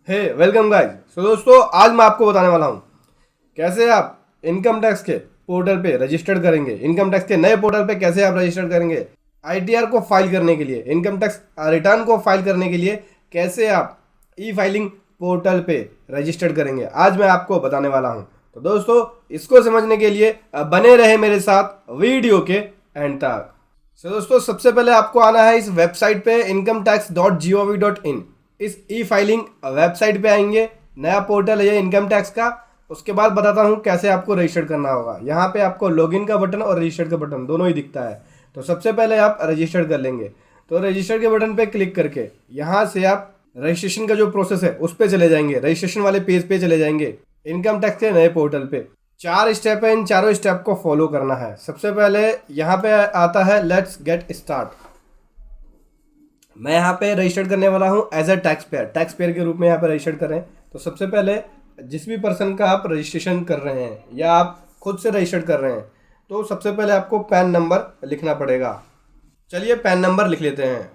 हे welcome guys. सो दोस्तों, आज मैं आपको बताने वाला हूँ कैसे आप इनकम टैक्स के पोर्टल पे रजिस्टर्ड करेंगे। इनकम टैक्स के नए पोर्टल पे कैसे आप रजिस्टर करेंगे, आईटीआर को फाइल करने के लिए, इनकम टैक्स रिटर्न को फाइल करने के लिए कैसे आप ई फाइलिंग पोर्टल पे रजिस्टर्ड करेंगे, आज मैं आपको बताने वाला हूँ। तो दोस्तों, इसको समझने के लिए बने रहे मेरे साथ वीडियो के एंड तक। सो दोस्तों, सबसे पहले आपको आना है इस वेबसाइट पे incometax.gov.in। इस ई फाइलिंग वेबसाइट पे आएंगे, नया पोर्टल है ये इनकम टैक्स का। उसके बाद बताता हूँ कैसे आपको रजिस्टर करना होगा। यहाँ पे आपको लॉगिन का बटन और रजिस्टर का बटन दोनों ही दिखता है। तो सबसे पहले आप रजिस्टर कर लेंगे। तो रजिस्टर के बटन पे क्लिक करके यहाँ से आप रजिस्ट्रेशन का जो प्रोसेस है उस पर चले जाएंगे, रजिस्ट्रेशन वाले पेज पे चले जाएंगे इनकम टैक्स के नए पोर्टल पे। 4 स्टेप है, इन चारों स्टेप को फॉलो करना है। सबसे पहले यहाँ पे आता है लेट्स गेट स्टार्ट। मैं यहाँ पे रजिस्टर करने वाला हूँ एज अ टैक्स पेयर के रूप में यहाँ पे रजिस्टर करें। तो सबसे पहले जिस भी पर्सन का आप रजिस्ट्रेशन कर रहे हैं या आप खुद से रजिस्टर कर रहे हैं, तो सबसे पहले आपको पैन नंबर लिखना पड़ेगा। चलिए पैन नंबर लिख लेते हैं।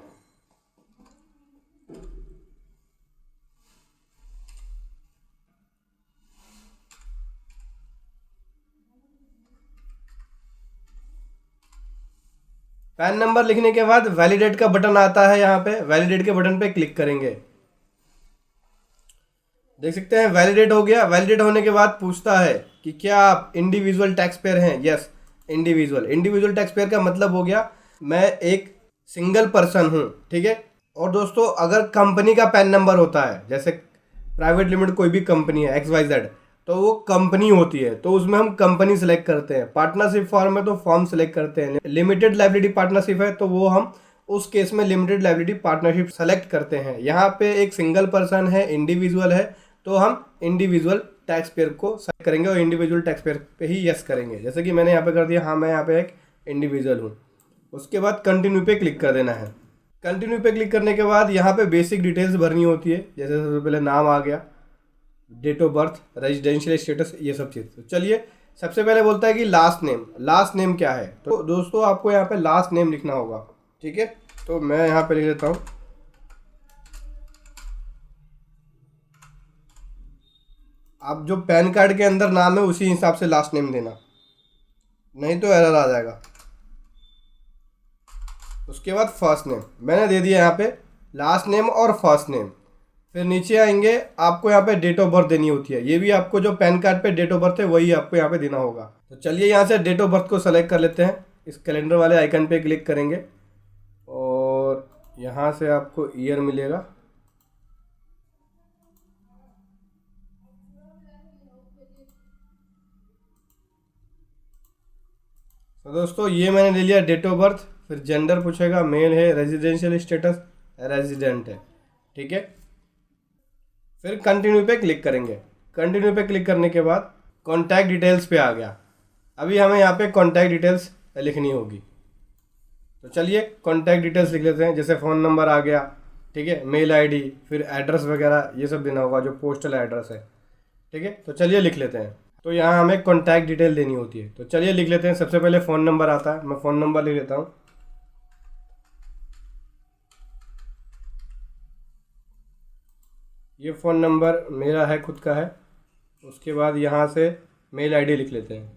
पैन नंबर लिखने के बाद वैलिडेट का बटन आता है, यहाँ पे वैलिडेट के बटन पे क्लिक करेंगे। देख सकते हैं वैलिडेट हो गया। वैलिडेट होने के बाद पूछता है कि क्या आप इंडिविजुअल टैक्स पेयर हैं। यस, इंडिविजुअल टैक्स पेयर का मतलब हो गया मैं एक सिंगल पर्सन हूँ, ठीक है। और दोस्तों, अगर कंपनी का पैन नंबर होता है, जैसे प्राइवेट लिमिटेड कोई भी कंपनी है XYZ, तो वो कंपनी होती है, तो उसमें हम कंपनी सेलेक्ट करते हैं। पार्टनरशिप फॉर्म है तो फॉर्म सेलेक्ट करते हैं। लिमिटेड लाइबिलिटी पार्टनरशिप है तो वो हम उस केस में लिमिटेड लाइबिलिटी पार्टनरशिप सेलेक्ट करते हैं। यहाँ पे एक सिंगल पर्सन है, इंडिविजुअल है, तो हम इंडिविजुअल टैक्स पेयर को सेलेक्ट करेंगे और इंडिविजुअल टैक्स पेयर पे ही यस करेंगे। जैसे कि मैंने यहाँ पे कर दिया, हाँ मैं यहाँ पे एक इंडिविजुअल हूँ। उसके बाद कंटिन्यू पे क्लिक कर देना है। कंटिन्यू पे क्लिक करने के बाद यहाँ पे बेसिक डिटेल्स भरनी होती है। जैसे सबसे पहले नाम आ गया, date of birth, residential status, ये सब चीज़। तो चलिए, सबसे पहले बोलता है कि लास्ट नेम। लास्ट नेम क्या है, तो दोस्तों आपको यहाँ पे लास्ट नेम लिखना होगा, ठीक है। तो मैं यहाँ पे लिख देता हूँ आप जो पैन कार्ड के अंदर नाम है उसी हिसाब से लास्ट नेम देना, नहीं तो एरर आ जाएगा। उसके बाद फर्स्ट नेम मैंने दे दिया यहाँ पे, लास्ट नेम और फर्स्ट नेम। फिर नीचे आएंगे, आपको यहाँ पे डेट ऑफ बर्थ देनी होती है। ये भी आपको जो पैन कार्ड पे डेट ऑफ बर्थ है वही आपको यहाँ पे देना होगा। तो चलिए यहाँ से डेट ऑफ बर्थ को सेलेक्ट कर लेते हैं। इस कैलेंडर वाले आइकन पे क्लिक करेंगे और यहाँ से आपको ईयर मिलेगा। तो दोस्तों, ये मैंने ले लिया डेट ऑफ बर्थ। फिर जेंडर पूछेगा, मेल है, रेजिडेंशियल स्टेटस रेजिडेंट है, ठीक है। फिर कंटिन्यू पे क्लिक करेंगे। कंटिन्यू पे क्लिक करने के बाद कॉन्टैक्ट डिटेल्स पे आ गया। अभी हमें यहाँ पे कॉन्टैक्ट डिटेल्स लिखनी होगी। तो चलिए कॉन्टैक्ट डिटेल्स लिख लेते हैं। जैसे फ़ोन नंबर आ गया, ठीक है, मेल आईडी, फिर एड्रेस वगैरह ये सब देना होगा, जो पोस्टल एड्रेस है, ठीक है। तो चलिए लिख लेते हैं। तो यहाँ हमें कॉन्टैक्ट डिटेल देनी होती है। तो चलिए लिख लेते हैं। सबसे पहले फ़ोन नंबर आता है, मैं फ़ोन नंबर लिख लेता हूँ। ये फ़ोन नंबर मेरा है, खुद का है। उसके बाद यहाँ से मेल आईडी लिख लेते हैं।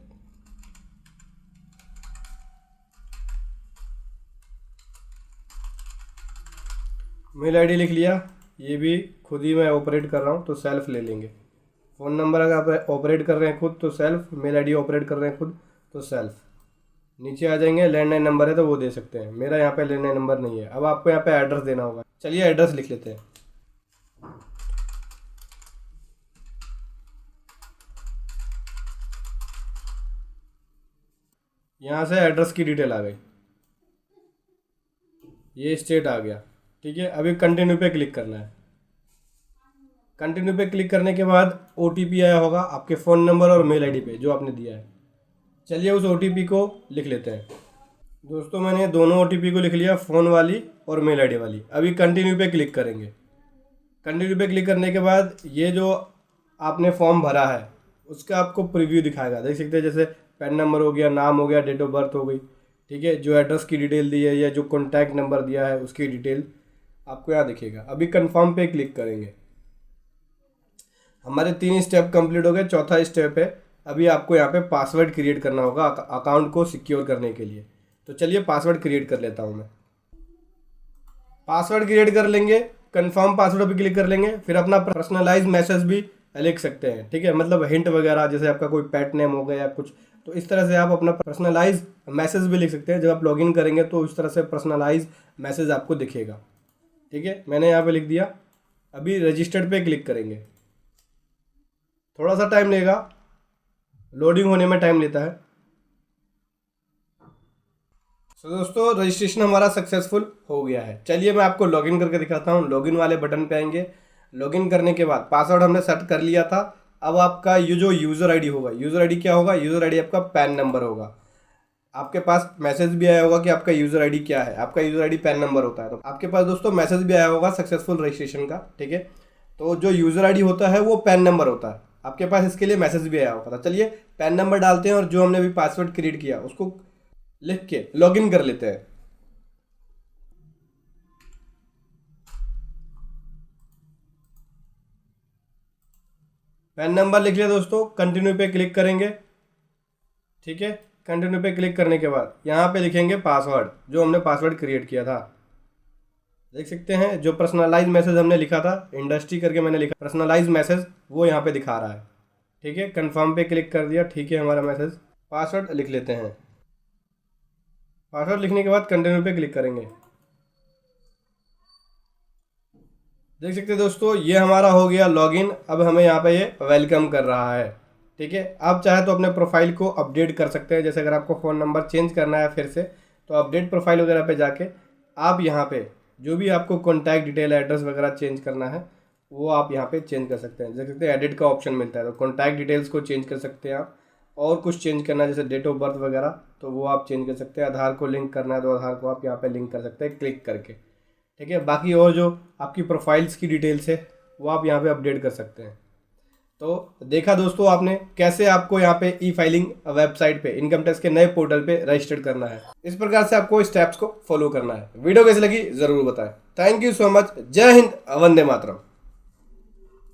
मेल आईडी लिख लिया। ये भी खुद ही मैं ऑपरेट कर रहा हूँ तो सेल्फ ले लेंगे। फ़ोन नंबर अगर आप ऑपरेट कर रहे हैं खुद तो सेल्फ, मेल आईडी ऑपरेट कर रहे हैं खुद तो सेल्फ। नीचे आ जाएंगे, लैंडलाइन नंबर है तो वो दे सकते हैं। मेरा यहाँ पे लैंडलाइन नंबर नहीं है। अब आपको यहाँ पे एड्रेस देना होगा। चलिए एड्रेस लिख लेते हैं। यहाँ से एड्रेस की डिटेल आ गई, ये स्टेट आ गया, ठीक है। अभी कंटिन्यू पे क्लिक करना है। कंटिन्यू पे क्लिक करने के बाद OTP आया होगा आपके फ़ोन नंबर और मेल आईडी पे जो आपने दिया है। चलिए उस OTP को लिख लेते हैं। दोस्तों, मैंने दोनों OTP को लिख लिया, फ़ोन वाली और मेल आईडी वाली। अभी कंटिन्यू पे क्लिक करेंगे। कंटिन्यू पे क्लिक करने के बाद ये जो आपने फॉर्म भरा है उसका आपको प्रीव्यू दिखाएगा। देख सकते हैं, जैसे पैन नंबर हो गया, नाम हो गया, डेट ऑफ बर्थ हो गई, ठीक है। जो एड्रेस की डिटेल दी है या जो कॉन्टैक्ट नंबर दिया है उसकी डिटेल आपको यहाँ दिखेगा। अभी कंफर्म पे क्लिक करेंगे। हमारे 3 स्टेप कंप्लीट हो गए। चौथा स्टेप है अभी आपको यहाँ पे पासवर्ड क्रिएट करना होगा अकाउंट को सिक्योर करने के लिए। तो चलिए पासवर्ड क्रिएट कर लेता हूँ मैं। पासवर्ड क्रिएट कर लेंगे, कंफर्म पासवर्ड पे क्लिक कर लेंगे, फिर अपना पर्सनलाइज मैसेज भी लिख सकते हैं, ठीक है, मतलब हिंट वगैरह, जैसे आपका कोई पेट नेम हो गया या कुछ, तो इस तरह से आप अपना पर्सनलाइज मैसेज भी लिख सकते हैं। जब आप लॉगिन करेंगे तो इस तरह से पर्सनलाइज मैसेज आपको दिखेगा, ठीक है। मैंने यहाँ पे लिख दिया। अभी रजिस्टर्ड पे क्लिक करेंगे। थोड़ा सा टाइम लेगा, लोडिंग होने में टाइम लेता है। तो दोस्तों रजिस्ट्रेशन हमारा सक्सेसफुल हो गया है। चलिए मैं आपको लॉगिन करके दिखाता हूँ। लॉगिन वाले बटन पे आएंगे। लॉगिन करने के बाद पासवर्ड हमने सेट कर लिया था। अब आपका ये जो यूज़र आईडी होगा, यूज़र आईडी क्या होगा? यूज़र आईडी आपका पैन नंबर होगा। आपके पास मैसेज भी आया होगा कि आपका यूज़र आईडी क्या है। आपका यूज़र आईडी पैन नंबर होता है। तो आपके पास दोस्तों मैसेज भी आया होगा सक्सेसफुल रजिस्ट्रेशन का, ठीक है। तो जो यूज़र आईडी होता है वो पैन नंबर होता है। आपके पास इसके लिए मैसेज भी आया होगा। तो चलिए पैन नंबर डालते हैं और जो हमने अभी पासवर्ड क्रिएट किया उसको लिख के लॉगिन कर लेते हैं। पैन नंबर लिख लिया दोस्तों, कंटिन्यू पे क्लिक करेंगे, ठीक है। कंटिन्यू पे क्लिक करने के बाद यहाँ पे लिखेंगे पासवर्ड, जो हमने पासवर्ड क्रिएट किया था। देख सकते हैं जो पर्सनलाइज मैसेज हमने लिखा था, इंडस्ट्री करके मैंने लिखा पर्सनलाइज मैसेज, वो यहाँ पे दिखा रहा है, ठीक है। कंफर्म पे क्लिक कर दिया, ठीक है। हमारा मैसेज, पासवर्ड लिख लेते हैं। पासवर्ड लिखने के बाद कंटिन्यू पे क्लिक करेंगे। देख सकते हैं दोस्तों ये हमारा हो गया लॉगिन। अब हमें यहाँ पे ये वेलकम कर रहा है, ठीक है। आप चाहे तो अपने प्रोफाइल को अपडेट कर सकते हैं। जैसे अगर आपको फ़ोन नंबर चेंज करना है फिर से, तो अपडेट प्रोफाइल वगैरह पे जाके आप यहाँ पे जो भी आपको कॉन्टैक्ट डिटेल, एड्रेस वगैरह चेंज करना है वो आप यहाँ पे चेंज कर सकते हैं। देख सकते हैं एडिट का ऑप्शन मिलता है, तो कॉन्टैक्ट डिटेल्स को चेंज कर सकते हैं आप। और कुछ चेंज करना है जैसे डेट ऑफ बर्थ वगैरह, तो वो आप चेंज कर सकते हैं। आधार को लिंक करना है तो आधार को आप यहाँ पे लिंक कर सकते हैं क्लिक करके, ठीक है। बाकी और जो आपकी प्रोफाइल्स की डिटेल्स है वो आप यहाँ पे अपडेट कर सकते हैं। तो देखा दोस्तों आपने कैसे आपको यहाँ पे ई फाइलिंग वेबसाइट पे इनकम टैक्स के नए पोर्टल पे रजिस्टर्ड करना है। इस प्रकार से आपको स्टेप्स को फॉलो करना है। वीडियो कैसी लगी जरूर बताएं। Thank you so much. जय हिंद, वंदे मातरम।